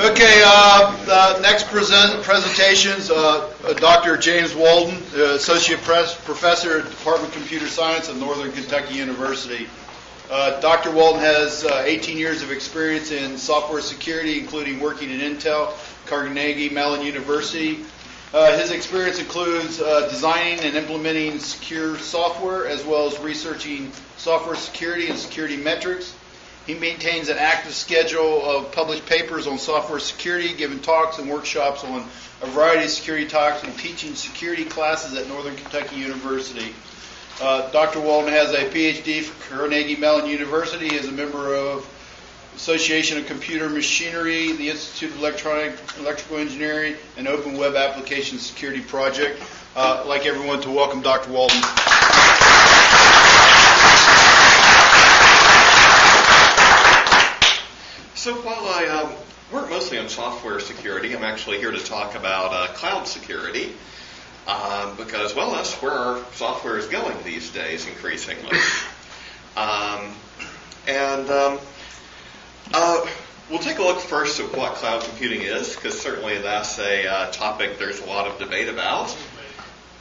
Okay, next presentation's Dr. James Walden, Associate Professor at Department of Computer Science at Northern Kentucky University. Dr. Walden has 18 years of experience in software security, including working at Intel, Carnegie Mellon University. His experience includes designing and implementing secure software, as well as researching software security and security metrics. He maintains an active schedule of published papers on software security, giving talks and workshops on a variety of security topics, and teaching security classes at Northern Kentucky University. Dr. Walden has a PhD from Carnegie Mellon University. He is a member of Association of Computer Machinery, the Institute of Electrical Engineering, and Open Web Application Security Project. I'd like everyone to welcome Dr. Walden. So while I work mostly on software security, I'm actually here to talk about cloud security because, well, that's where our software is going these days increasingly. We'll take a look first at what cloud computing is, because certainly that's a topic there's a lot of debate about.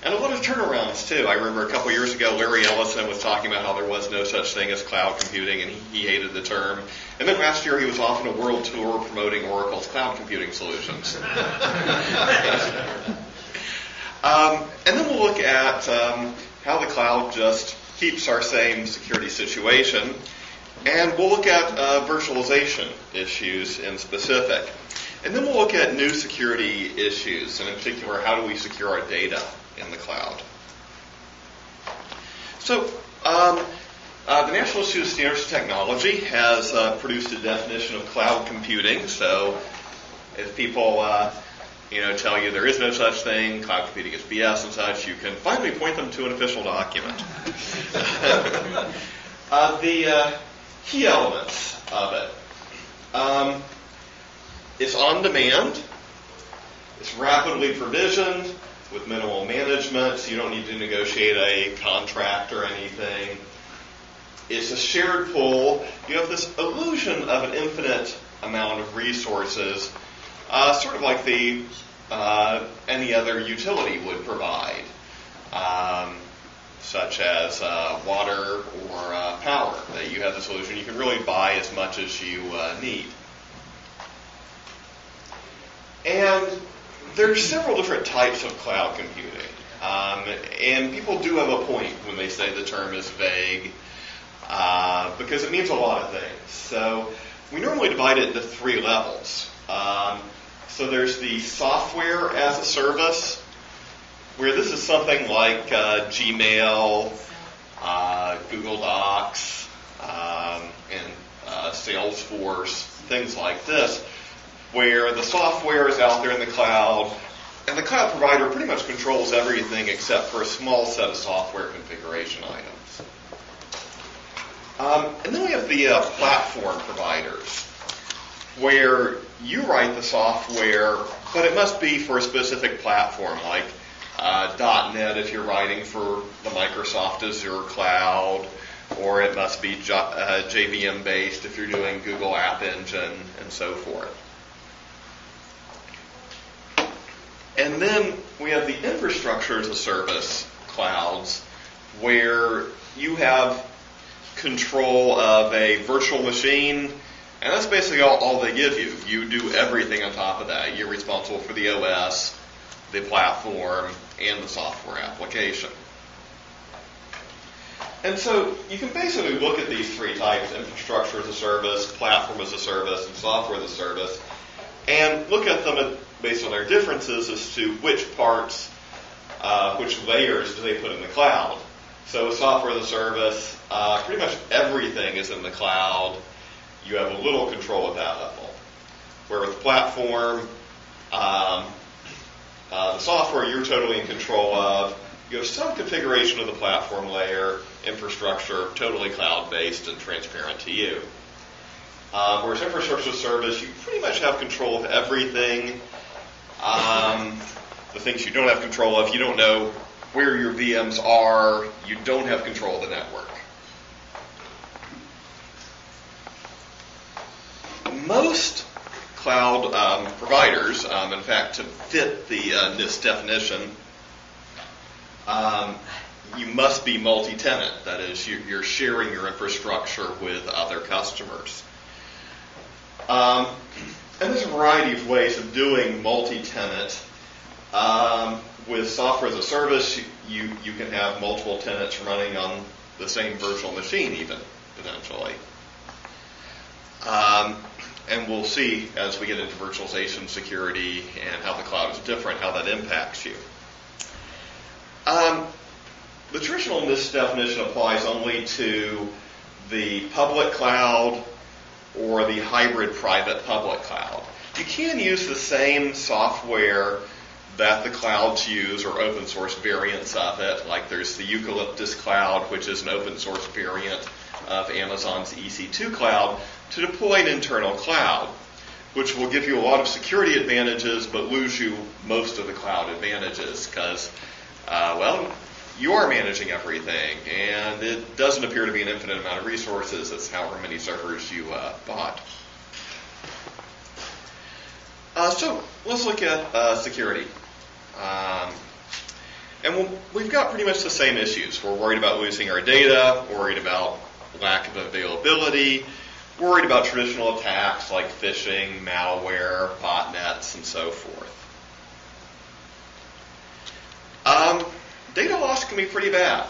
And a lot of turnarounds, too. I remember a couple years ago, Larry Ellison was talking about how there was no such thing as cloud computing, and he hated the term. And then last year, he was off on a world tour promoting Oracle's cloud computing solutions. And then we'll look at how the cloud just keeps our same security situation. And we'll look at virtualization issues in specific. And then we'll look at new security issues, and in particular, how do we secure our data in the cloud. So, the National Institute of Standards and Technology has produced a definition of cloud computing. So, if people, tell you there is no such thing, cloud computing is BS and such, you can finally point them to an official document. The key elements of it. It's on demand. It's rapidly provisioned with minimal management, so you don't need to negotiate a contract or anything. It's a shared pool. You have this illusion of an infinite amount of resources, sort of like any other utility would provide, such as water or power. That you have this illusion you can really buy as much as you need. And there's several different types of cloud computing. And people do have a point when they say the term is vague, because it means a lot of things. So we normally divide it into three levels. So there's the software as a service, where this is something like Gmail, Google Docs, and Salesforce, things like this, where the software is out there in the cloud, and the cloud provider pretty much controls everything except for a small set of software configuration items. And then we have the platform providers, where you write the software, but it must be for a specific platform, like .NET if you're writing for the Microsoft Azure cloud, or it must be JVM based if you're doing Google App Engine, and so forth. And then we have the infrastructure as a service clouds, where you have control of a virtual machine, and that's basically all they give you. You do everything on top of that. You're responsible for the OS, the platform, and the software application. And so you can basically look at these three types: infrastructure as a service, platform as a service, and software as a service, and look at them based on their differences as to which parts, which layers do they put in the cloud. So software as a service, pretty much everything is in the cloud. You have a little control at that level. Where with the platform, the software you're totally in control of. You have some configuration of the platform layer, infrastructure, totally cloud-based and transparent to you. Whereas infrastructure as a service, you pretty much have control of everything. The things you don't have control of, you don't know where your VMs are, you don't have control of the network. most cloud providers, in fact, to fit the NIST definition, you must be multi-tenant. That is, you're sharing your infrastructure with other customers. And there's a variety of ways of doing multi-tenant. With software as a service, you can have multiple tenants running on the same virtual machine even, potentially. And we'll see as we get into virtualization, security, and how the cloud is different, how that impacts you. The traditional NIST definition applies only to the public cloud or the hybrid private-public cloud. You can use the same software that the clouds use or open source variants of it, like there's the Eucalyptus Cloud, which is an open source variant of Amazon's EC2 cloud, to deploy an internal cloud, which will give you a lot of security advantages but lose you most of the cloud advantages because, well, you are managing everything, and it doesn't appear to be an infinite amount of resources. It's however many servers you bought. So let's look at security. And we've got pretty much the same issues. We're worried about losing our data, worried about lack of availability, worried about traditional attacks like phishing, malware, botnets, and so forth. Data loss can be pretty bad.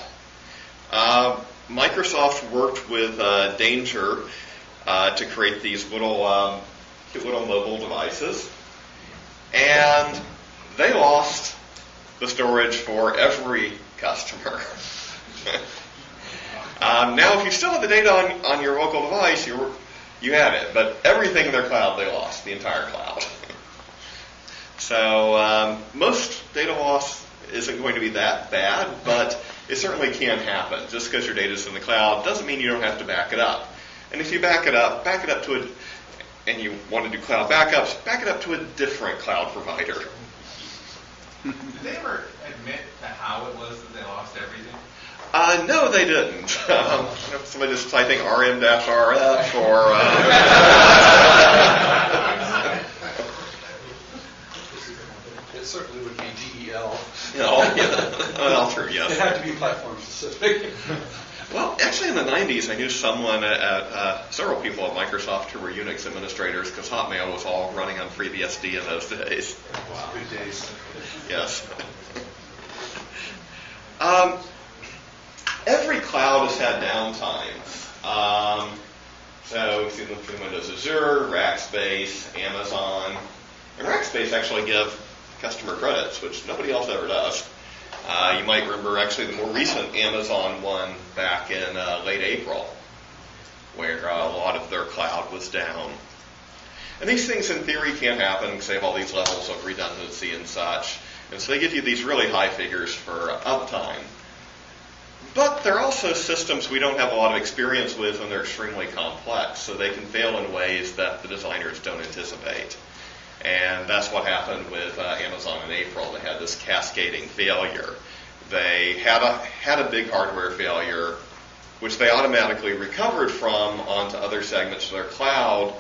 Microsoft worked with Danger to create these little mobile devices, and they lost the storage for every customer. Now, if you still have the data on your local device, you had it, but everything in their cloud they lost, the entire cloud. So most data loss isn't going to be that bad, but it certainly can happen. Just because your data is in the cloud doesn't mean you don't have to back it up. And if you back it up to and you want to do cloud backups, back it up to a different cloud provider. Did they ever admit to how it was that they lost everything? No, they didn't. Somebody just typing RM-RF or... It certainly would be DEL. Well, true, yes. It had to be platform specific. Well, actually in the 90s, I knew someone several people at Microsoft who were Unix administrators because Hotmail was all running on FreeBSD in those days. Wow, good days. Yes. Every cloud has had downtimes. So you see them through Windows Azure, Rackspace, Amazon. And Rackspace actually give customer credits, which nobody else ever does. You might remember actually the more recent Amazon one back in late April, where a lot of their cloud was down. And these things in theory can happen because they have all these levels of redundancy and such. And so they give you these really high figures for uptime. But they're also systems we don't have a lot of experience with, and they're extremely complex, so they can fail in ways that the designers don't anticipate. And that's what happened with Amazon in April. They had this cascading failure. They had a big hardware failure, which they automatically recovered from onto other segments of their cloud,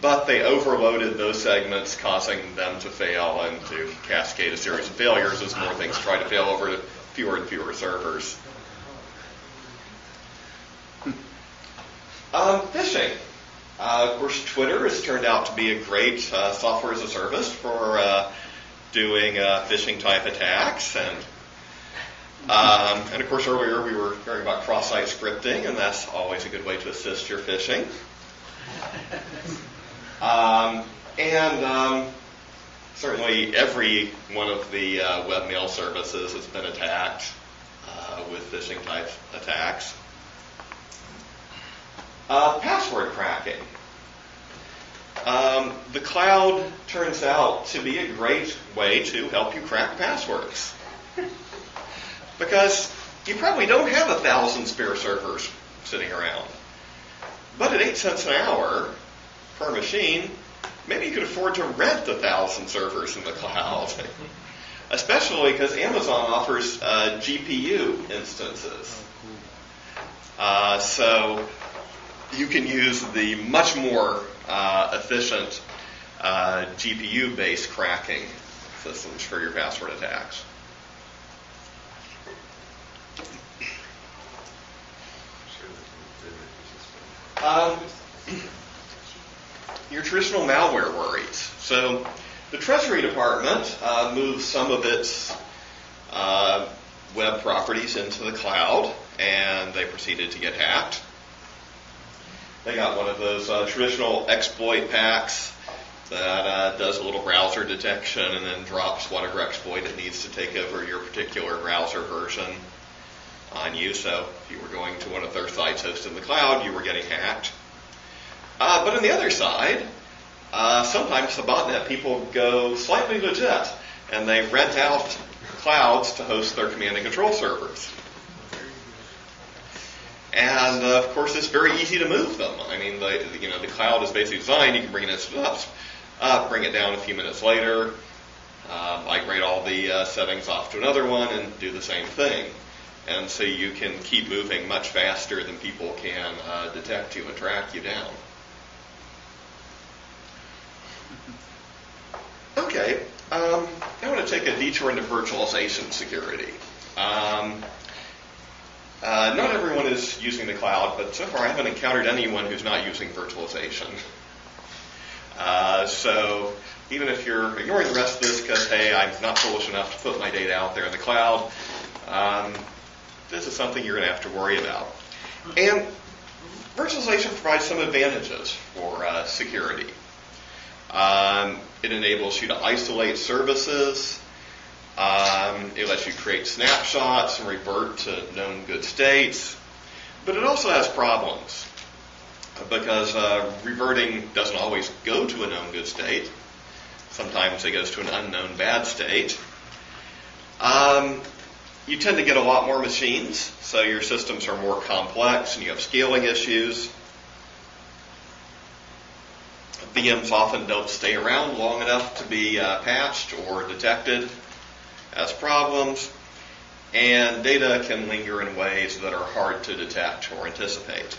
but they overloaded those segments, causing them to fail and to cascade a series of failures as more things try to fail over to fewer and fewer servers. Phishing. Of course, Twitter has turned out to be a great software as a service for doing phishing type attacks. And of course, earlier we were hearing about cross-site scripting, and that's always a good way to assist your phishing. Certainly every one of the webmail services has been attacked with phishing type attacks. Password cracking. The cloud turns out to be a great way to help you crack passwords. Because you probably don't have 1,000 spare servers sitting around. But at 8 cents an hour per machine, maybe you could afford to rent 1,000 servers in the cloud. Especially because Amazon offers GPU instances. So you can use the much more efficient GPU-based cracking systems for your password attacks. Your traditional malware worries. So the Treasury Department moved some of its web properties into the cloud, and they proceeded to get hacked. They got one of those traditional exploit packs that does a little browser detection and then drops whatever exploit it needs to take over your particular browser version on you. So if you were going to one of their sites hosted in the cloud, you were getting hacked. But on the other side, sometimes the botnet people go slightly legit, and they rent out clouds to host their command and control servers. And of course, it's very easy to move them. I mean, the cloud is basically designed. You can bring an instance up, bring it down a few minutes later, migrate all the settings off to another one, and do the same thing. And so you can keep moving much faster than people can detect you and track you down. Okay, I want to take a detour into virtualization security. Not everyone is using the cloud, but so far I haven't encountered anyone who's not using virtualization. So even if you're ignoring the rest of this because, hey, I'm not foolish enough to put my data out there in the cloud, this is something you're going to have to worry about. And virtualization provides some advantages for security. It enables you to isolate services. It lets you create snapshots and revert to known good states. But it also has problems because reverting doesn't always go to a known good state. Sometimes it goes to an unknown bad state. You tend to get a lot more machines, so your systems are more complex and you have scaling issues. VMs often don't stay around long enough to be patched or detected as problems, and data can linger in ways that are hard to detect or anticipate.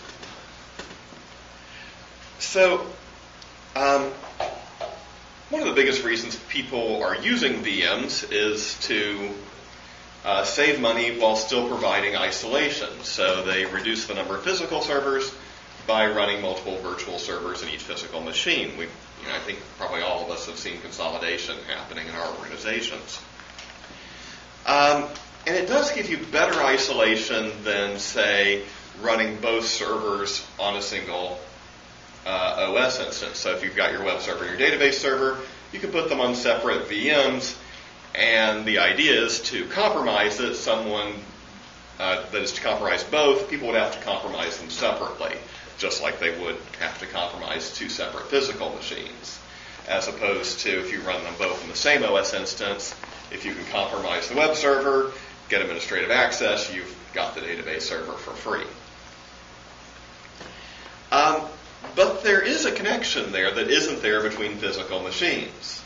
So, one of the biggest reasons people are using VMs is to save money while still providing isolation. So they reduce the number of physical servers by running multiple virtual servers in each physical machine. I think probably all of us have seen consolidation happening in our organizations. And it does give you better isolation than, say, running both servers on a single OS instance. So if you've got your web server and your database server, you can put them on separate VMs, and the idea is to compromise it. That is to compromise both, people would have to compromise them separately, just like they would have to compromise two separate physical machines, as opposed to if you run them both in the same OS instance, if you can compromise the web server, get administrative access, you've got the database server for free. But there is a connection there that isn't there between physical machines.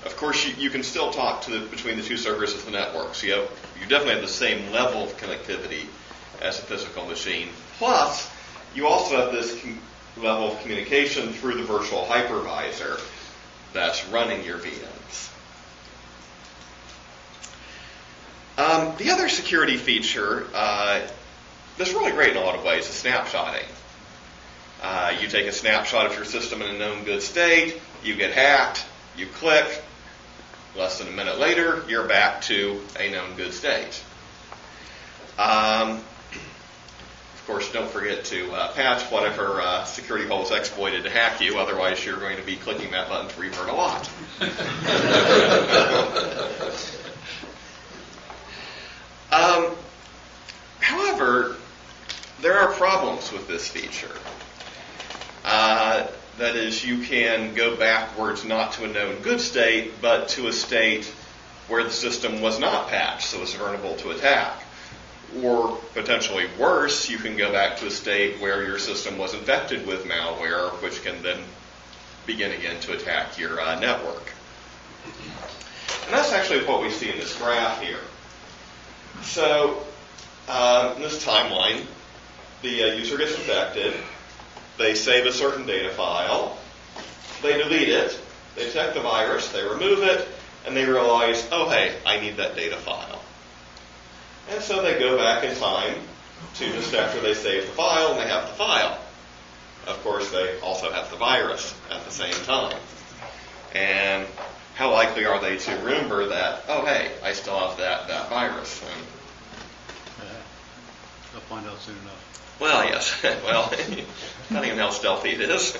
Of course, you can still talk between the two servers of the network, so you definitely have the same level of connectivity as a physical machine. Plus, you also have this level of communication through the virtual hypervisor that's running your VMs. The other security feature that's really great in a lot of ways is snapshotting. You take a snapshot of your system in a known good state, you get hacked, you click, less than a minute later, you're back to a known good state. Of course, don't forget to patch whatever security hole is exploited to hack you, otherwise you're going to be clicking that button to revert a lot. However, there are problems with this feature. That is, you can go backwards not to a known good state, but to a state where the system was not patched, so it's vulnerable to attack. Or potentially worse, you can go back to a state where your system was infected with malware, which can then begin again to attack your network. And that's actually what we see in this graph here. So, in this timeline, the user gets infected, they save a certain data file, they delete it, they detect the virus, they remove it, and they realize, oh hey, I need that data file. And so they go back in time to just after they save the file, and they have the file. Of course, they also have the virus at the same time. And how likely are they to remember that, oh hey, I still have that virus? And, They'll find out soon enough. well, yes. Well, depending on how stealthy it is.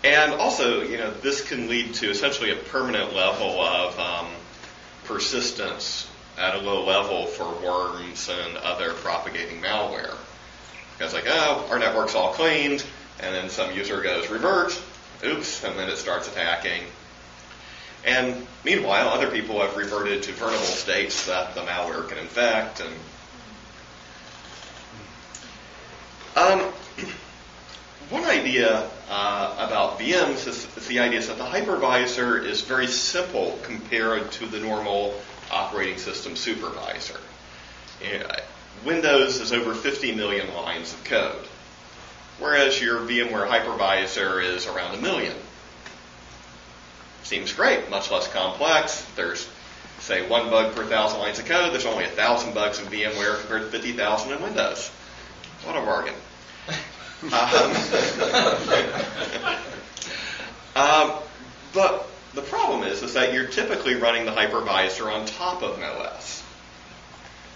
And also, this can lead to essentially a permanent level of persistence at a low level for worms and other propagating malware. Because our network's all cleaned, and then some user goes revert, oops, and then it starts attacking. And meanwhile, other people have reverted to vulnerable states that the malware can infect. And one idea about VMs is the idea that the hypervisor is very simple compared to the normal operating system supervisor. Windows is over 50 million lines of code, whereas your VMware hypervisor is around 1 million. Seems great, much less complex. There's, say, 1 bug per 1,000 lines of code. There's only 1,000 bugs in VMware compared to 50,000 in Windows. What a bargain. But the problem is that you're typically running the hypervisor on top of an OS.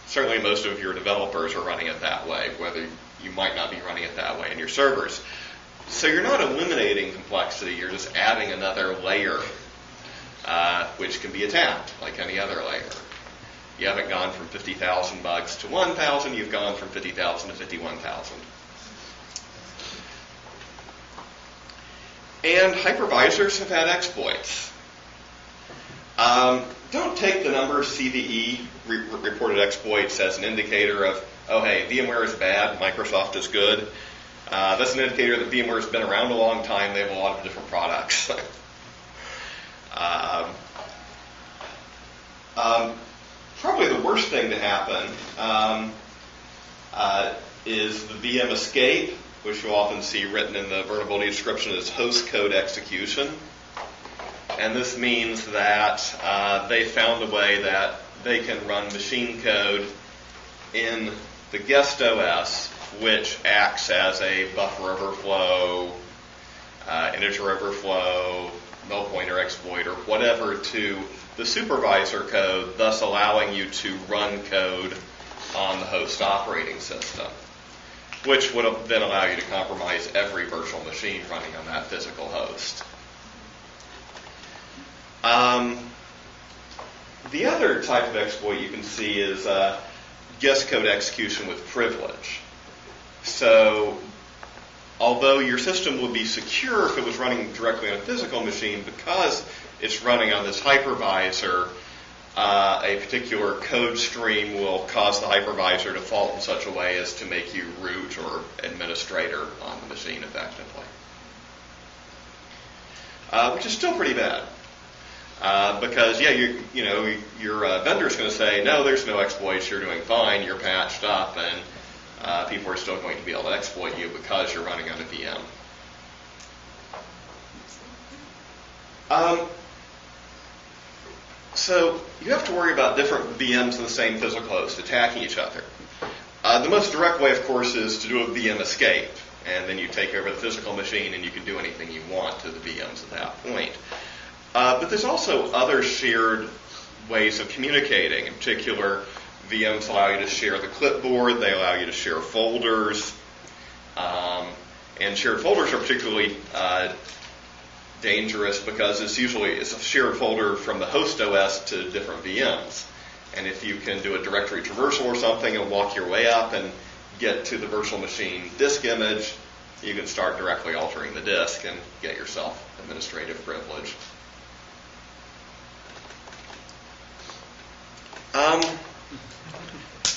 Certainly most of your developers are running it that way, whether you might not be running it that way in your servers. So you're not eliminating complexity, you're just adding another layer, which can be attacked like any other layer. You haven't gone from 50,000 bugs to 1,000, you've gone from 50,000 to 51,000. And hypervisors have had exploits. Don't take the number of CVE reported exploits as an indicator of, oh hey, VMware is bad, Microsoft is good. That's an indicator that VMware has been around a long time, they have a lot of different products. Probably the worst thing to happen is the VM escape, which you'll often see written in the vulnerability description as host code execution. And this means that they found a way that they can run machine code in the guest OS, which acts as a buffer overflow, integer overflow, null pointer exploit, or whatever to the supervisor code, thus allowing you to run code on the host operating system, which would then allow you to compromise every virtual machine running on that physical host. The other type of exploit you can see is guest code execution with privilege. So, although your system would be secure if it was running directly on a physical machine, because it's running on this hypervisor, a particular code stream will cause the hypervisor to fault in such a way as to make you root or administrator on the machine effectively. Which is still pretty bad. Because, your vendor's going to say, no, there's no exploits, you're doing fine, you're patched up, and people are still going to be able to exploit you because you're running on a VM. So you have to worry about different VMs in the same physical host attacking each other. The most direct way, of course, is to do a VM escape, and then you take over the physical machine and you can do anything you want to the VMs at that point. But there's also other shared ways of communicating. In particular, VMs allow you to share the clipboard, they allow you to share folders, and shared folders are particularly dangerous because it's a shared folder from the host OS to different VMs. And if you can do a directory traversal or something and walk your way up and get to the virtual machine disk image, you can start directly altering the disk and get yourself administrative privilege.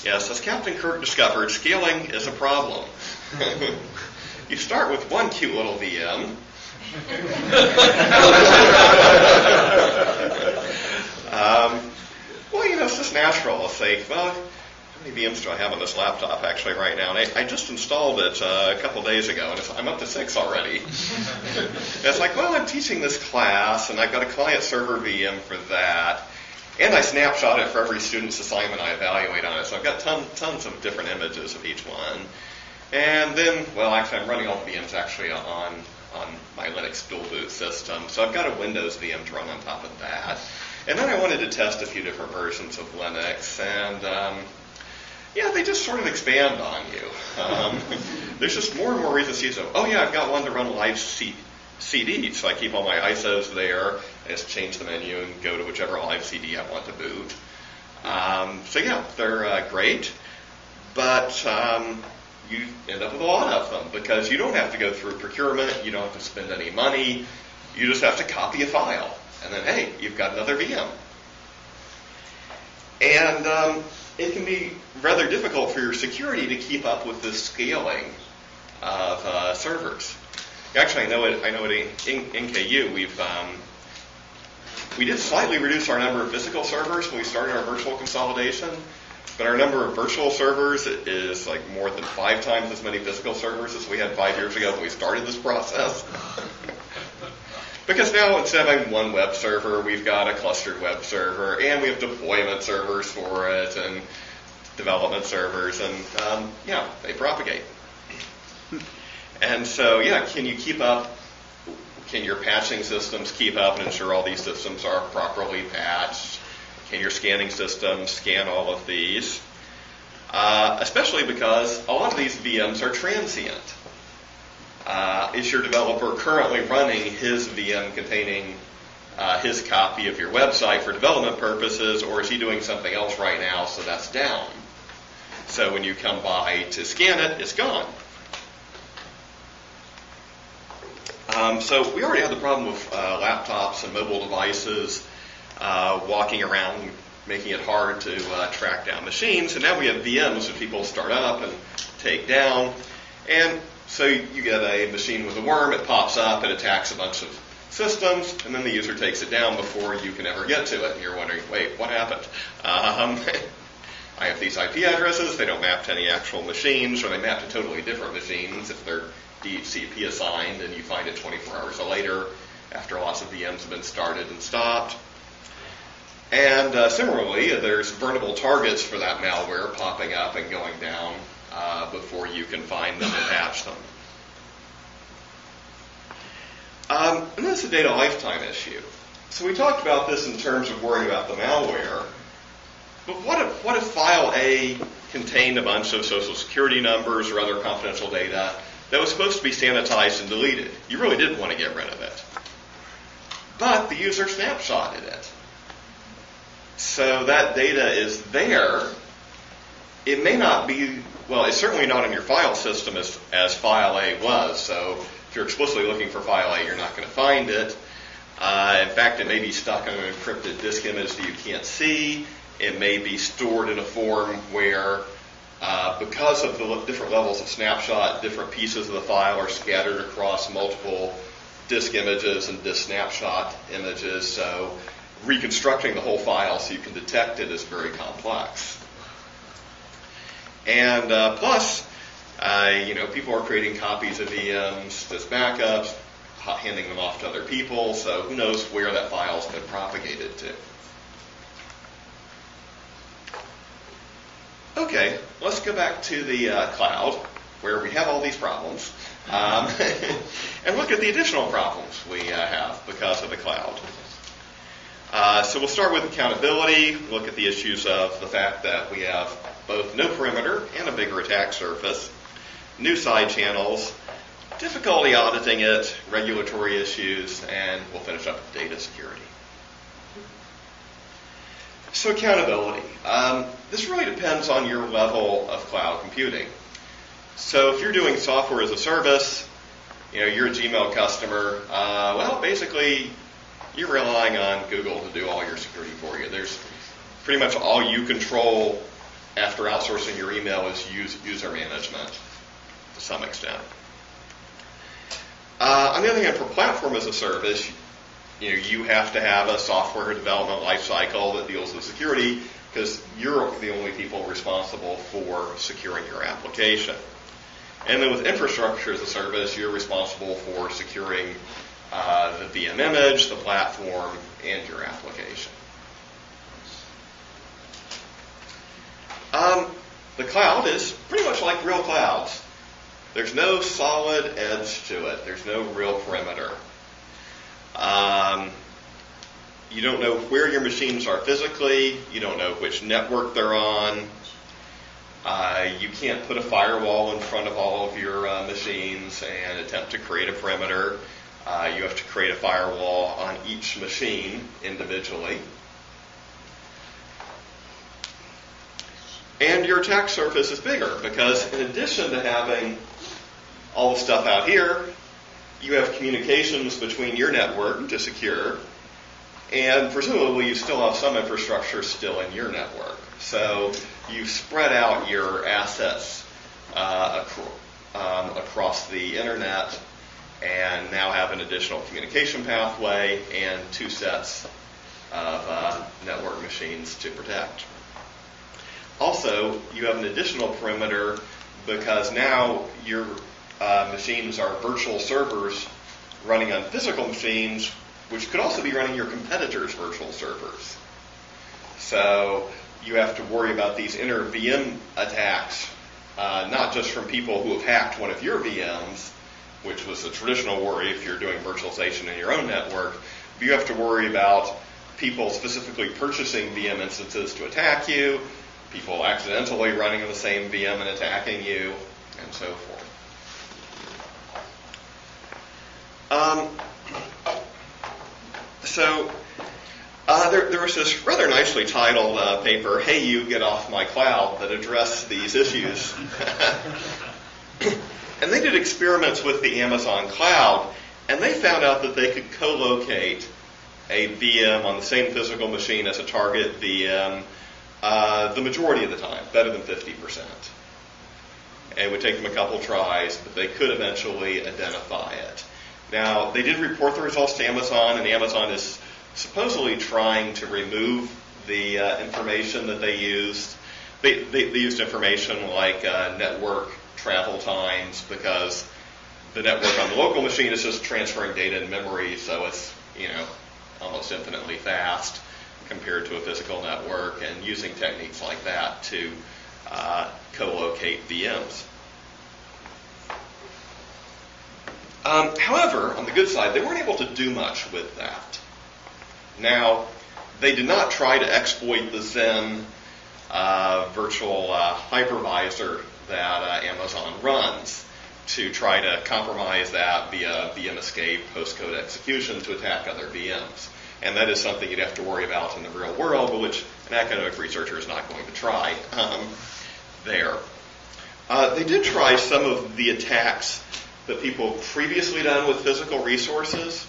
Yes, as Captain Kirk discovered, scaling is a problem. You start with one cute little VM. Well, it's just natural. It's like, well, many VMs do I have on this laptop actually right now? And I just installed it a couple days ago, and I'm up to 6 already. And it's like, well, I'm teaching this class, and I've got a client-server VM for that. And I snapshot it for every student's assignment I evaluate on it. So I've got tons of different images of each one. And then, well, actually, I'm running all the VMs actually on my Linux dual boot system. So I've got a Windows VM to run on top of that. And then I wanted to test a few different versions of Linux. And, yeah, they just sort of expand on you. There's just more and more reasons to use them. Oh, yeah, I've got one to run live CD, so I keep all my ISOs there. I just change the menu and go to whichever live CD I want to boot. So yeah, they're great, but you end up with a lot of them because you don't have to go through procurement, you don't have to spend any money, you just have to copy a file, and then hey, you've got another VM. And it can be rather difficult for your security to keep up with the scaling of servers. Actually, I know at NKU we did slightly reduce our number of physical servers when we started our virtual consolidation, but our number of virtual servers is like more than 5 times as many physical servers as we had 5 years ago when we started this process. Because now instead of having one web server, we've got a clustered web server, and we have deployment servers for it, and development servers, and yeah, they propagate. And so, yeah, can you keep up? Can your patching systems keep up and ensure all these systems are properly patched? Can your scanning systems scan all of these? Especially because a lot of these VMs are transient. Is your developer currently running his VM containing his copy of your website for development purposes, or is he doing something else right now, so that's down? So when you come by to scan it, it's gone. So we already had the problem with laptops and mobile devices walking around, making it hard to track down machines. And now we have VMs that people start up and take down. And so you get a machine with a worm, it pops up, it attacks a bunch of systems, and then the user takes it down before you can ever get to it. And you're wondering, wait, what happened? I have these IP addresses, they don't map to any actual machines, or they map to totally different machines if they're DHCP assigned, and you find it 24 hours later after lots of VMs have been started and stopped. And similarly, there's vulnerable targets for that malware popping up and going down before you can find them and patch them. And this is a data lifetime issue. So we talked about this in terms of worrying about the malware. But what if file A contained a bunch of social security numbers or other confidential data that was supposed to be sanitized and deleted? You really didn't want to get rid of it. But the user snapshotted it. So that data is there. It may not be, well, it's certainly not in your file system as file A was. So if you're explicitly looking for file A, you're not going to find it. In fact, it may be stuck on an encrypted disk image that you can't see. It may be stored in a form where, because of the different levels of snapshot, different pieces of the file are scattered across multiple disk images and disk snapshot images. So reconstructing the whole file so you can detect it is very complex. And plus, people are creating copies of VMs as backups, handing them off to other people. So who knows where that file's been propagated to. Okay, let's go back to the cloud, where we have all these problems, and look at the additional problems we have because of the cloud. So we'll start with accountability, look at the issues of the fact that we have both no perimeter and a bigger attack surface, new side channels, difficulty auditing it, regulatory issues, and we'll finish up with data security. So accountability. This really depends on your level of cloud computing. So if you're doing software as a service, you're a Gmail customer, basically you're relying on Google to do all your security for you. There's pretty much all you control after outsourcing your email is user management to some extent. On the other hand, for platform as a service, you have to have a software development lifecycle that deals with security, because you're the only people responsible for securing your application. And then with infrastructure as a service, you're responsible for securing the VM image, the platform, and your application. The cloud is pretty much like real clouds. There's no solid edge to it. There's no real perimeter. You don't know where your machines are physically. You don't know which network they're on. You can't put a firewall in front of all of your machines and attempt to create a perimeter. You have to create a firewall on each machine individually. And your attack surface is bigger because in addition to having all the stuff out here, you have communications between your network to secure, and presumably you still have some infrastructure still in your network. So you've spread out your assets across the internet and now have an additional communication pathway and 2 sets of network machines to protect. Also, you have an additional perimeter because now your machines are virtual servers running on physical machines, which could also be running your competitors' virtual servers. So you have to worry about these inner VM attacks, not just from people who have hacked one of your VMs, which was a traditional worry if you're doing virtualization in your own network, but you have to worry about people specifically purchasing VM instances to attack you, people accidentally running on the same VM and attacking you, and so forth. There was this rather nicely titled paper, "Hey You, Get Off My Cloud," that addressed these issues. And they did experiments with the Amazon cloud, and they found out that they could co-locate a VM on the same physical machine as a target VM the majority of the time, better than 50%. It would take them a couple tries, but they could eventually identify it. Now, they did report the results to Amazon, and Amazon is supposedly trying to remove the information that they used. They used information like network travel times, because the network on the local machine is just transferring data in memory, so it's almost infinitely fast compared to a physical network, and using techniques like that to co-locate VMs. However, on the good side, they weren't able to do much with that. Now, they did not try to exploit the Zen virtual hypervisor that Amazon runs to try to compromise that via VM escape, postcode execution to attack other VMs. And that is something you'd have to worry about in the real world, but which an academic researcher is not going to try there. They did try some of the attacks that people have previously done with physical resources.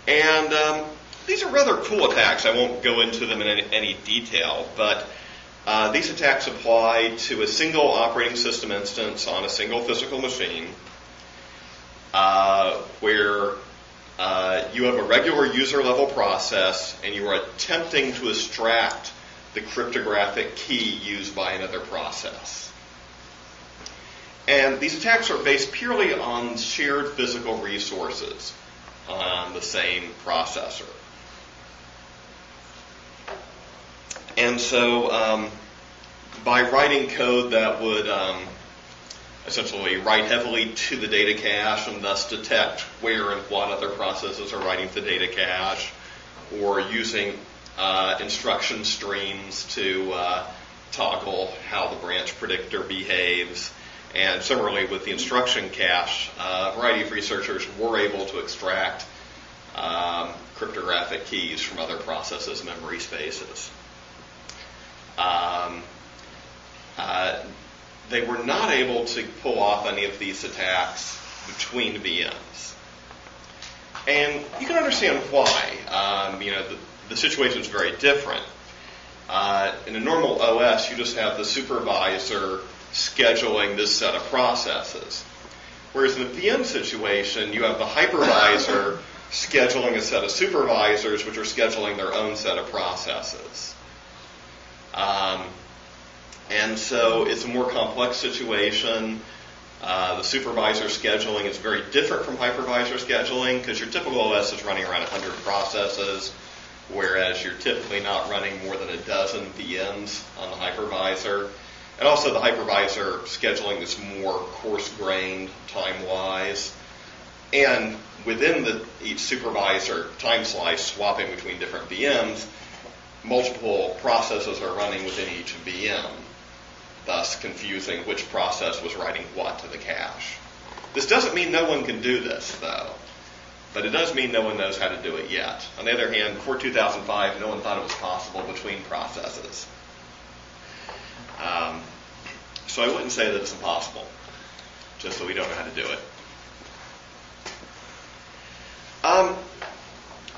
And these are rather cool attacks. I won't go into them in any detail, but these attacks apply to a single operating system instance on a single physical machine where you have a regular user-level process and you are attempting to extract the cryptographic key used by another process. And these attacks are based purely on shared physical resources on the same processor. And so by writing code that would essentially write heavily to the data cache and thus detect where and what other processes are writing to the data cache, or using instruction streams to toggle how the branch predictor behaves. And similarly with the instruction cache, a variety of researchers were able to extract cryptographic keys from other processes' memory spaces. They were not able to pull off any of these attacks between VMs. And you can understand why. The situation is very different. In a normal OS, you just have the supervisor scheduling this set of processes. Whereas in the VM situation, you have the hypervisor scheduling a set of supervisors which are scheduling their own set of processes. And so it's a more complex situation. The supervisor scheduling is very different from hypervisor scheduling because your typical OS is running around 100 processes, whereas you're typically not running more than a dozen VMs on the hypervisor. And also the hypervisor scheduling is more coarse-grained time-wise. And within each supervisor time slice, swapping between different VMs, multiple processes are running within each VM, thus confusing which process was writing what to the cache. This doesn't mean no one can do this, though, but it does mean no one knows how to do it yet. On the other hand, before 2005, no one thought it was possible between processes. So I wouldn't say that it's impossible, just that we don't know how to do it.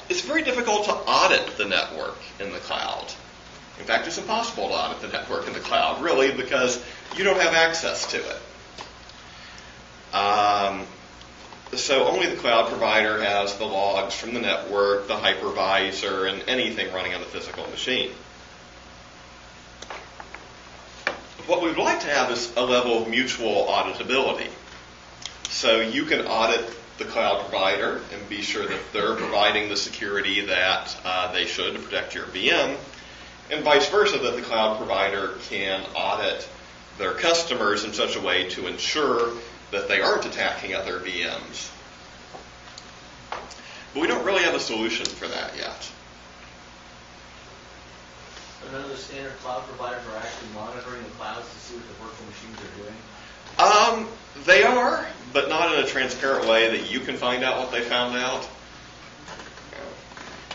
It's very difficult to audit the network in the cloud. In fact, it's impossible to audit the network in the cloud, really, because you don't have access to it. So only the cloud provider has the logs from the network, the hypervisor, and anything running on the physical machine. What we'd like to have is a level of mutual auditability. So you can audit the cloud provider and be sure that they're providing the security that they should to protect your VM, and vice versa, that the cloud provider can audit their customers in such a way to ensure that they aren't attacking other VMs. But we don't really have a solution for that yet. So none of the standard cloud providers are actually monitoring the clouds to see what the virtual machines are doing? They are, but not in a transparent way that you can find out what they found out.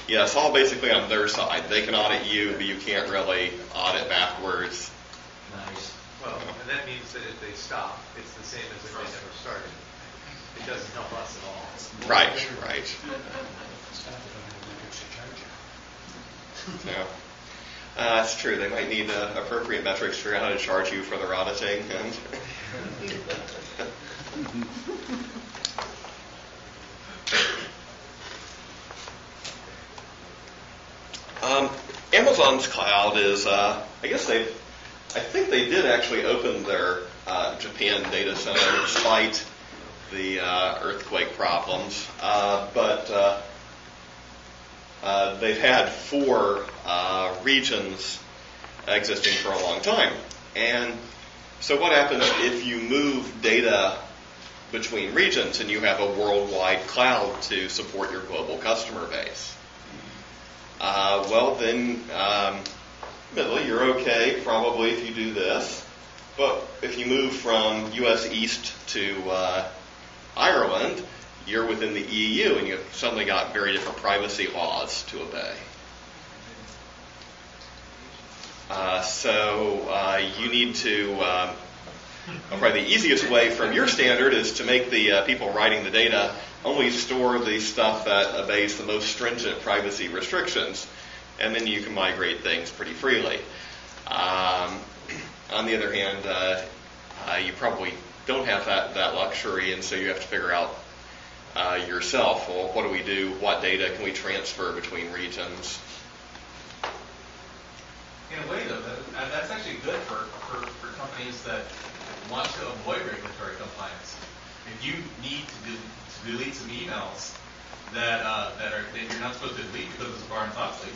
Yeah, it's all basically on their side. They can audit you, but you can't really audit backwards. Nice. Well, and that means that if they stop, it's the same as if they never started. It doesn't help us at all. Right. Yeah. That's true. They might need appropriate metrics to figure out how to charge you for their auditing. Amazon's cloud is, I think they did actually open their Japan data center despite the earthquake problems, but they've had 4 regions existing for a long time. And so what happens if you move data between regions and you have a worldwide cloud to support your global customer base? Well, then, admittedly, you're okay probably if you do this. But if you move from U.S. East to Ireland, you're within the EU, and you've suddenly got very different privacy laws to obey. So you need to, probably the easiest way from your standard is to make the people writing the data only store the stuff that obeys the most stringent privacy restrictions, and then you can migrate things pretty freely. On the other hand, you probably don't have that luxury, and so you have to figure out yourself, well, what do we do? What data can we transfer between regions? In a way, though, that's actually good for companies that want to avoid regulatory compliance. If you need to delete some emails that you're not supposed to delete because it's foreign costly,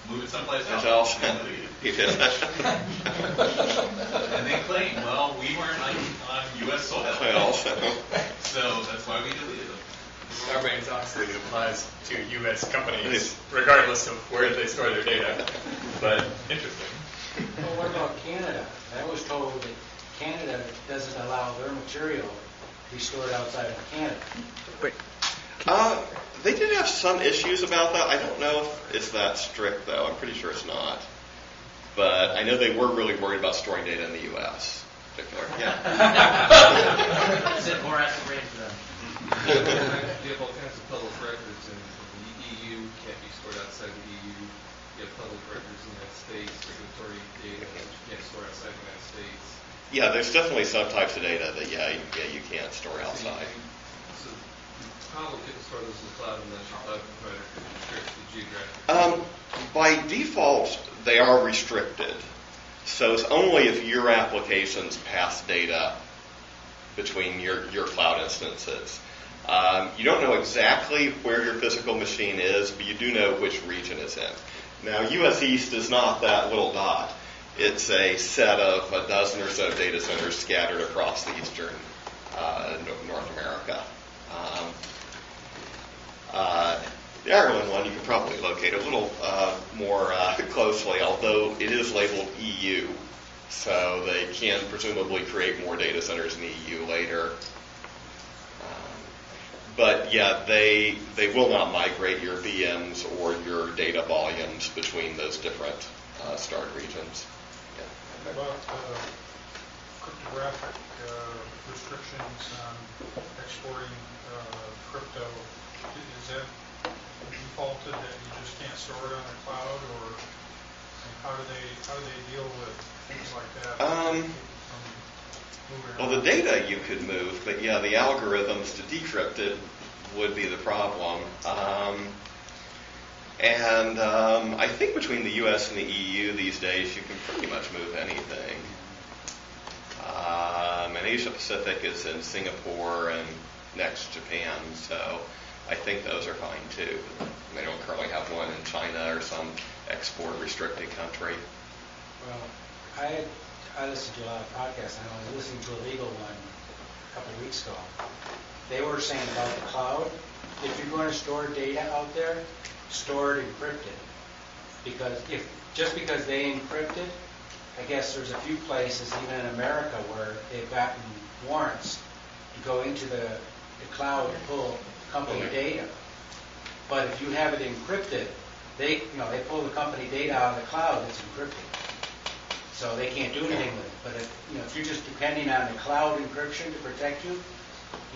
move it someplace else. And then claim, well, we weren't on U.S. soil. So that's why we deleted them. Sarbanes-Oxley applies to U.S. companies regardless of where they store their data. But interesting. Well, what about Canada? I was told that Canada doesn't allow their material to be stored outside of Canada. They did have some issues about that. I don't know if it's that strict, though. I'm pretty sure it's not. But I know they were really worried about storing data in the U.S. in particular. Yeah. Is it more acid rain for them? You have all kinds of public records in the EU, can't be stored outside the EU. You have public records in the United States, regulatory data that you can't store outside the United States. Yeah, there's definitely some types of data that, you can't store outside. So you probably couldn't store those in the cloud unless your cloud provider could restrict the geographic. By default, they are restricted. So it's only if your applications pass data between your cloud instances. You don't know exactly where your physical machine is, but you do know which region it's in. Now, US East is not that little dot. It's a set of a dozen or so data centers scattered across the eastern North America. The Ireland one you can probably locate a little more closely, although it is labeled EU, so they can presumably create more data centers in the EU later. But yeah, they will not migrate your VMs or your data volumes between those different starred regions. What about cryptographic restrictions on exporting crypto? Is that defaulted that you just can't store it on the cloud, or how do they deal with things like that? Well, the data you could move, but yeah, the algorithms to decrypt it would be the problem. I think between the U.S. and the EU these days, you can pretty much move anything. And Asia Pacific is in Singapore and next Japan, so I think those are fine too. They don't currently have one in China or some export restricted country. Well, I listen to a lot of podcasts, and I was listening to a legal one a couple of weeks ago. They were saying about the cloud, if you're going to store data out there, store it encrypted. Because just because they encrypt it, I guess there's a few places, even in America, where they've gotten warrants to go into the cloud to pull company data. But if you have it encrypted, they pull the company data out of the cloud, it's encrypted. So they can't do anything with it. But if you're just depending on the cloud encryption to protect you,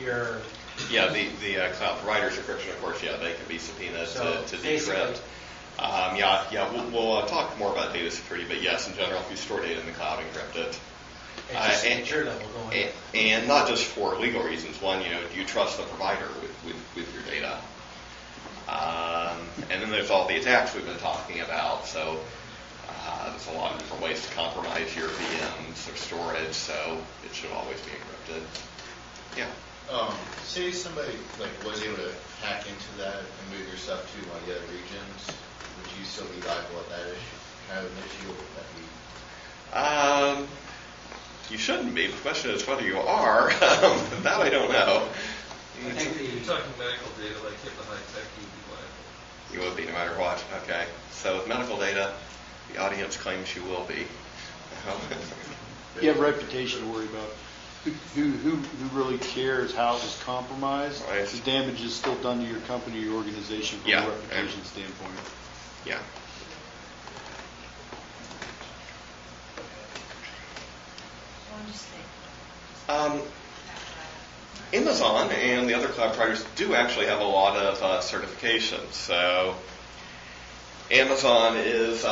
you're... Yeah, the cloud providers encryption, of course, yeah, they can be subpoenaed to decrypt. We'll talk more about data security, but yes, in general, if you store data in the cloud, encrypt it. And not just for legal reasons. One, do you trust the provider with your data? And then there's all the attacks we've been talking about. So there's a lot of different ways to compromise your VMs or storage, so it should always be encrypted. Yeah. Say somebody was able to hack into that and move your stuff to one of the other regions, would you still be liable at that issue? Kind of an issue, or would that be? You shouldn't be. The question is whether you are. That I don't know. You're talking medical data, like HIPAA high tech, you'd be liable. You would be no matter what. Okay. So with medical data, the audience claims you will be. You have reputation to worry about. Who really cares how it was compromised? Right. The damage is still done to your company, your organization, from a reputation standpoint. Yeah. Amazon and the other cloud providers do actually have a lot of certifications. So Amazon is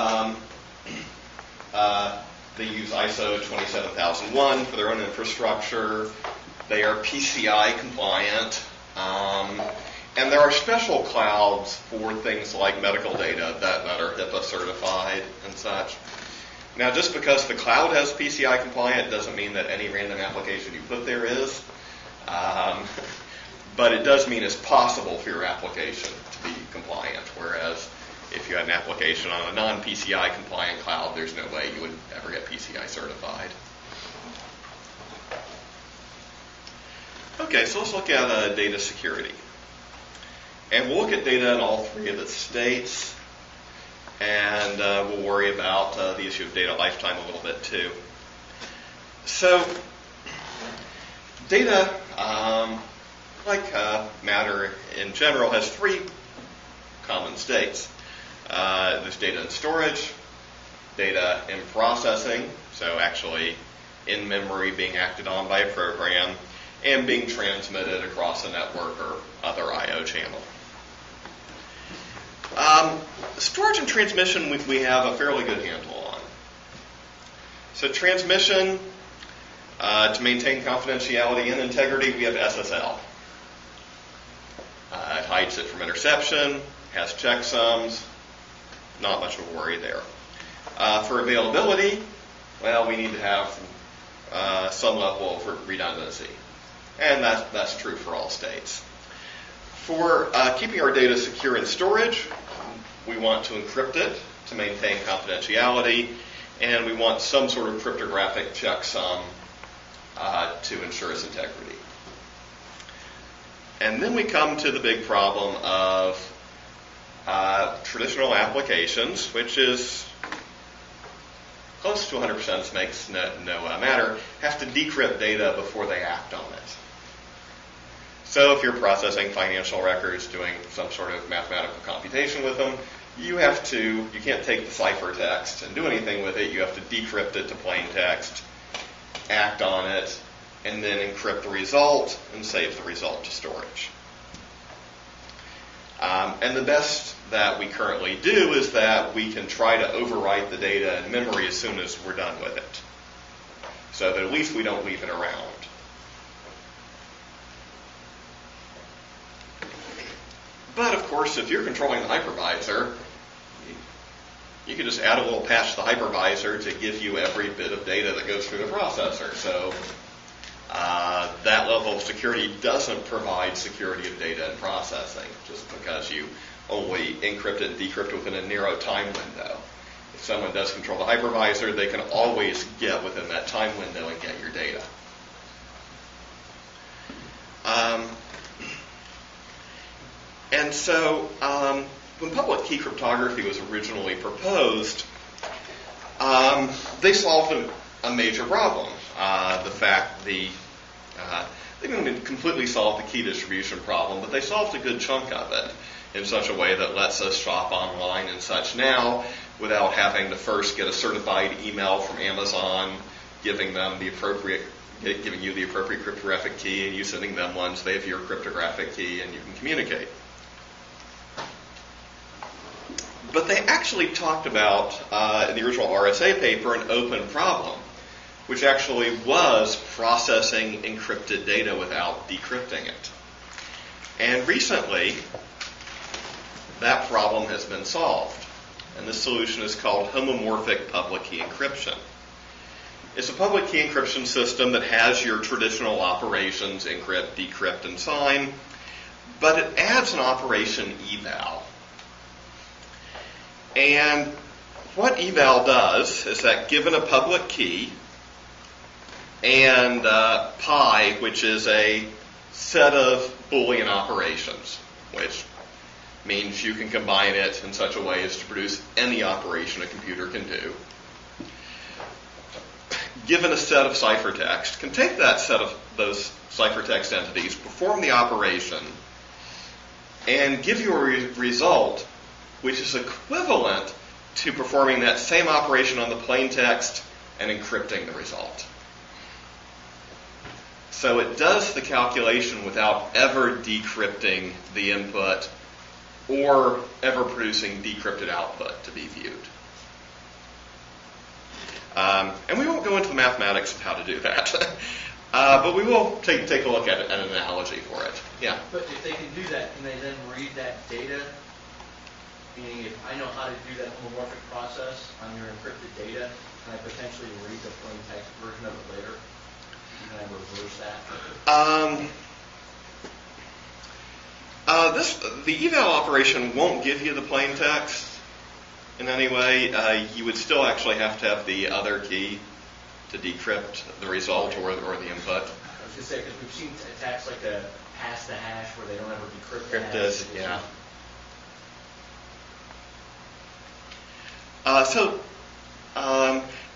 they use ISO 27001 for their own infrastructure. They are PCI compliant. And there are special clouds for things like medical data that are HIPAA certified and such. Now, just because the cloud has PCI compliant doesn't mean that any random application you put there is. But it does mean it's possible for your application to be compliant, whereas if you had an application on a non-PCI compliant cloud, there's no way you would ever get PCI certified. Okay, so let's look at data security. And we'll look at data in all three of the states, and we'll worry about the issue of data lifetime a little bit too. So, data, like matter in general, has three common states. There's data in storage, data in processing, so actually in memory being acted on by a program, and being transmitted across a network or other I/O channel. Storage and transmission we have a fairly good handle on. So transmission, to maintain confidentiality and integrity, we have SSL. It hides it from interception, has checksums, not much of a worry there. For availability, well, we need to have some level of redundancy. And that's true for all states. For keeping our data secure in storage, we want to encrypt it to maintain confidentiality, and we want some sort of cryptographic checksum to ensure its integrity. And then we come to the big problem of traditional applications, which is close to 100% makes no matter, have to decrypt data before they act on it. So if you're processing financial records, doing some sort of mathematical computation with them, you can't take the ciphertext and do anything with it. You have to decrypt it to plain text, act on it, and then encrypt the result and save the result to storage. And the best that we currently do is that we can try to overwrite the data in memory as soon as we're done with it, so that at least we don't leave it around. But of course, if you're controlling the hypervisor, you can just add a little patch to the hypervisor to give you every bit of data that goes through the processor. So that level of security doesn't provide security of data and processing, just because you only encrypt it and decrypt within a narrow time window. If someone does control the hypervisor, they can always get within that time window and get your data. And so when public key cryptography was originally proposed, they solved a major problem. They didn't completely solve the key distribution problem, but they solved a good chunk of it in such a way that lets us shop online and such now without having to first get a certified email from Amazon giving you the appropriate cryptographic key, and you sending them one so they have your cryptographic key and you can communicate. But they actually talked about, in the original RSA paper, an open problem, which actually was processing encrypted data without decrypting it. And recently, that problem has been solved. And this solution is called homomorphic public key encryption. It's a public key encryption system that has your traditional operations, encrypt, decrypt, and sign, but it adds an operation eval. And what eval does is that given a public key and pi, which is a set of Boolean operations, which means you can combine it in such a way as to produce any operation a computer can do, given a set of ciphertext, can take that set of those ciphertext entities, perform the operation, and give you a result which is equivalent to performing that same operation on the plain text and encrypting the result. So it does the calculation without ever decrypting the input or ever producing decrypted output to be viewed. And we won't go into the mathematics of how to do that, but we will take a look at an analogy for it. Yeah. But if they can do that, can they then read that data? Meaning, if I know how to do that homomorphic process on your encrypted data, can I potentially read the plain text version of it later? Can I reverse that? The eval operation won't give you the plain text in any way. You would still actually have to have the other key to decrypt the result or the input. I was going to say, because we've seen attacks like the pass the hash where they don't ever decrypt the hash. Does, yeah.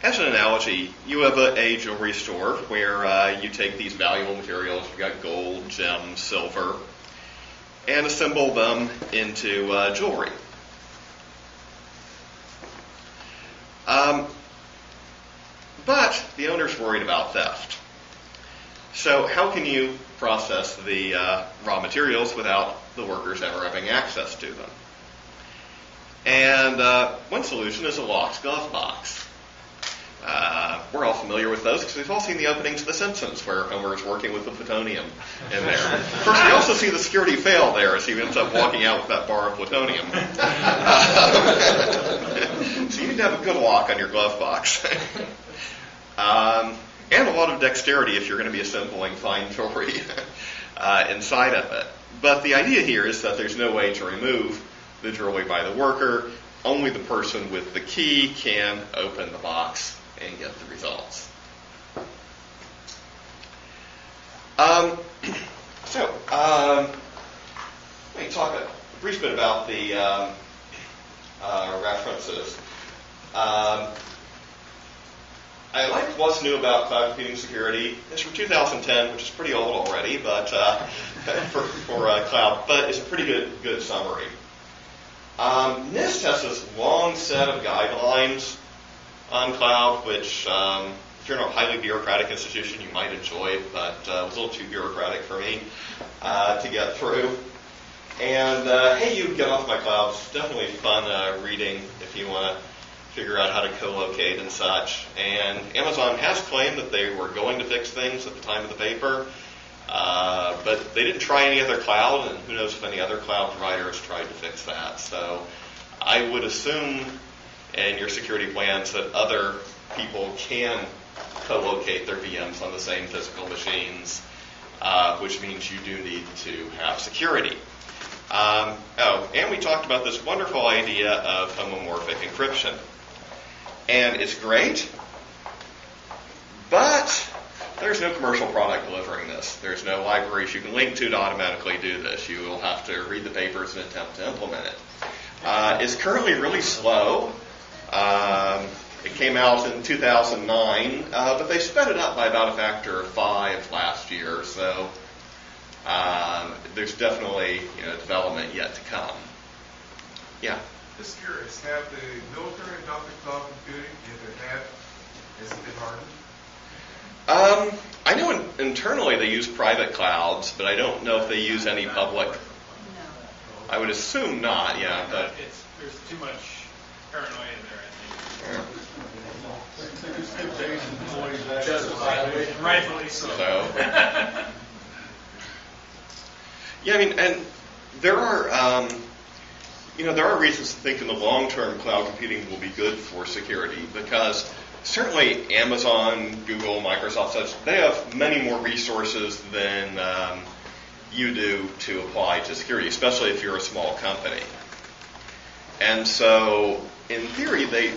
As an analogy, you have a jewelry store where you take these valuable materials, you've got gold, gems, silver, and assemble them into jewelry. But the owner's worried about theft. So how can you process the raw materials without the workers ever having access to them? And one solution is a locked glove box. We're all familiar with those because we've all seen the openings of The Simpsons where Homer is working with the plutonium in there. Of course, we also see the security fail there as he ends up walking out with that bar of plutonium. So you need to have a good lock on your glove box. And a lot of dexterity if you're going to be assembling fine jewelry inside of it. But the idea here is that there's no way to remove the jewelry by the worker. Only the person with the key can open the box and get the results. Let me talk a brief bit about the references. I liked what's new about cloud computing security. It's from 2010, which is pretty old already, but for cloud, but it's a pretty good summary. NIST has this long set of guidelines on cloud, which if you're in a highly bureaucratic institution, you might enjoy, but it was a little too bureaucratic for me to get through. And Hey You, Get Off My Cloud is definitely fun reading if you want to figure out how to co-locate and such. And Amazon has claimed that they were going to fix things at the time of the paper, but they didn't try any other cloud, and who knows if any other cloud providers tried to fix that. So I would assume in your security plans that other people can co-locate their VMs on the same physical machines, which means you do need to have security. And we talked about this wonderful idea of homomorphic encryption. And it's great, but there's no commercial product delivering this. There's no libraries you can link to automatically do this. You will have to read the papers and attempt to implement it. It's currently really slow. It came out in 2009, but they sped it up by about a factor of 5 last year. So there's definitely development yet to come. Yeah. Just curious, have the military adopted cloud computing? If it had, has it been hardened? I know internally they use private clouds, but I don't know if they use any public. No. I would assume not, yeah. But there's too much paranoia in there, I think. Rightfully so. Yeah, I mean, and there are, there are reasons to think in the long term cloud computing will be good for security, because certainly Amazon, Google, Microsoft, such, they have many more resources than you do to apply to security, especially if you're a small company. And so, in theory, they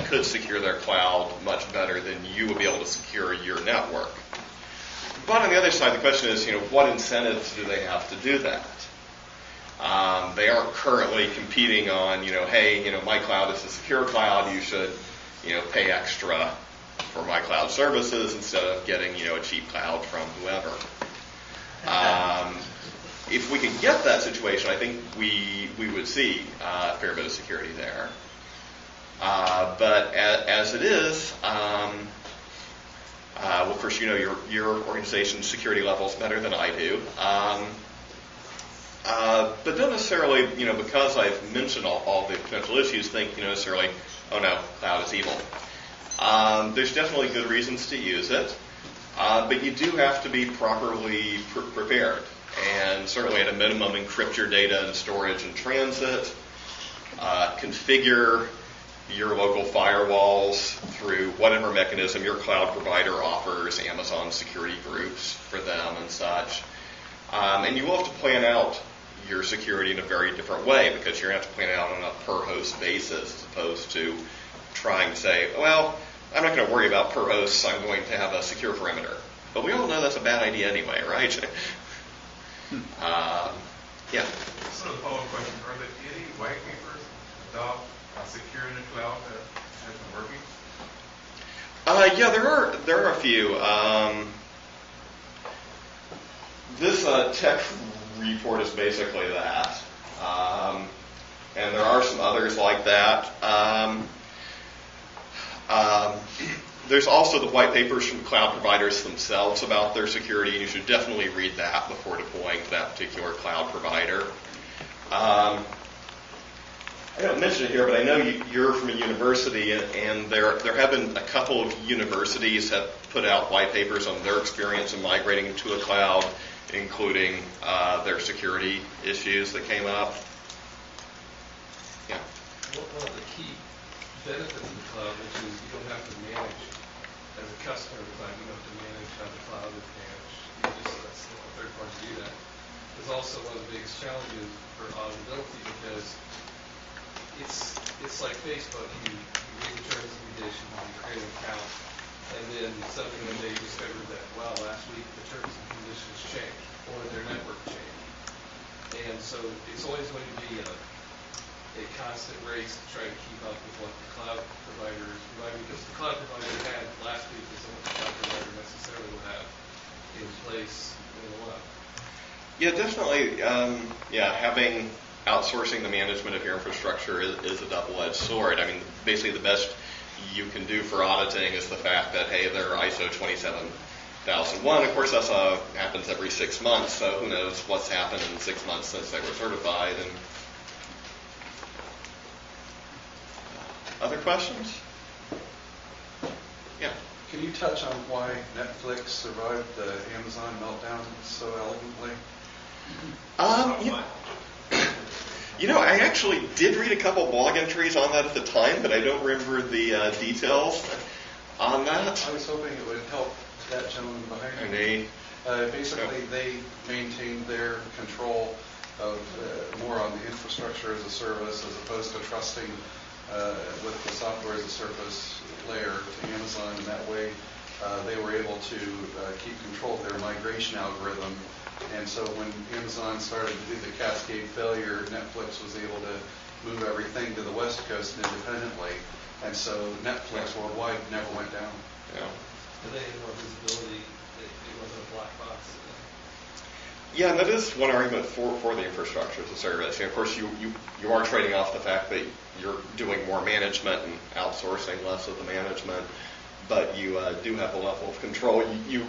could secure their cloud much better than you would be able to secure your network. But on the other side, the question is, what incentives do they have to do that? They aren't currently competing on, hey, my cloud is a secure cloud, you should, pay extra for my cloud services instead of getting, a cheap cloud from whoever. If we could get that situation, I think we would see a fair bit of security there. But as it is, well, of course, your organization's security levels better than I do. But don't necessarily, because I've mentioned all the potential issues, think, necessarily, oh no, cloud is evil. There's definitely good reasons to use it, but you do have to be properly prepared. And certainly at a minimum, encrypt your data in storage and transit, configure your local firewalls through whatever mechanism your cloud provider offers, Amazon security groups for them and such. And you will have to plan out your security in a very different way, because you're going to have to plan it out on a per host basis as opposed to trying to say, well, I'm not going to worry about per hosts, I'm going to have a secure perimeter. But we all know that's a bad idea anyway, right? Yeah. Sort of a follow-up question. Are there any white papers about securing the cloud that has been working? Yeah, there are a few. This tech report is basically that. And there are some others like that. There's also the white papers from cloud providers themselves about their security, and you should definitely read that before deploying to that particular cloud provider. I don't mention it here, but I know you're from a university, and there have been a couple of universities that put out white papers on their experience in migrating into a cloud, including their security issues that came up. Yeah. One of the key benefits of the cloud, which is you don't have to manage, as a customer of the cloud, you don't have to manage how the cloud is managed. You just let a third party do that. There's also one of the biggest challenges for auditability because it's like Facebook. You read the terms and conditions, you create an account, and then suddenly one day you discover that, wow, last week the terms and conditions changed, or their network changed. And so it's always going to be a constant race to try to keep up with what the cloud provider is providing, because the cloud provider had last week isn't what the cloud provider necessarily will have in place in a while. Yeah, definitely. Having outsourcing the management of your infrastructure is a double-edged sword. I mean, basically the best you can do for auditing is the fact that, hey, they're ISO 27001. Of course, that happens every 6 months, so who knows what's happened in 6 months since they were certified. And other questions? Yeah. Can you touch on why Netflix survived the Amazon meltdown so elegantly? I actually did read a couple blog entries on that at the time, but I don't remember the details on that. I was hoping it would help that gentleman behind me. And they maintained their control of more on the infrastructure as a service as opposed to trusting with the software as a service layer to Amazon, and that way they were able to keep control of their migration algorithm. And so when Amazon started to do the cascade failure, Netflix was able to move everything to the West Coast independently. And so Netflix worldwide never went down. Yeah. And they had more visibility. It wasn't a black box. Yeah, and that is one argument for the infrastructure as a service. And of course, you are trading off the fact that you're doing more management and outsourcing less of the management, but you do have a level of control. You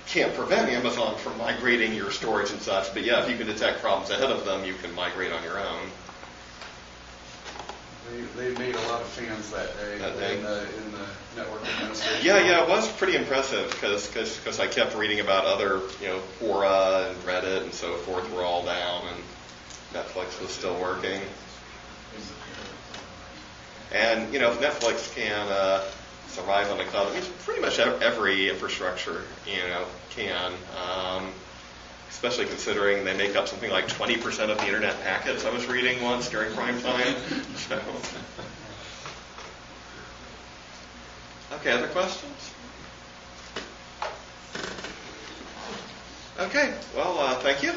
can't prevent Amazon from migrating your storage and such, but yeah, if you can detect problems ahead of them, you can migrate on your own. They made a lot of fans that day in the network administration. Yeah, it was pretty impressive because I kept reading about other, Quora and Reddit and so forth were all down, and Netflix was still working. And if Netflix can survive on the cloud, it means pretty much every infrastructure, can. Especially considering they make up something like 20% of the internet packets I was reading once during prime time. So. Okay, other questions? Okay, well, thank you.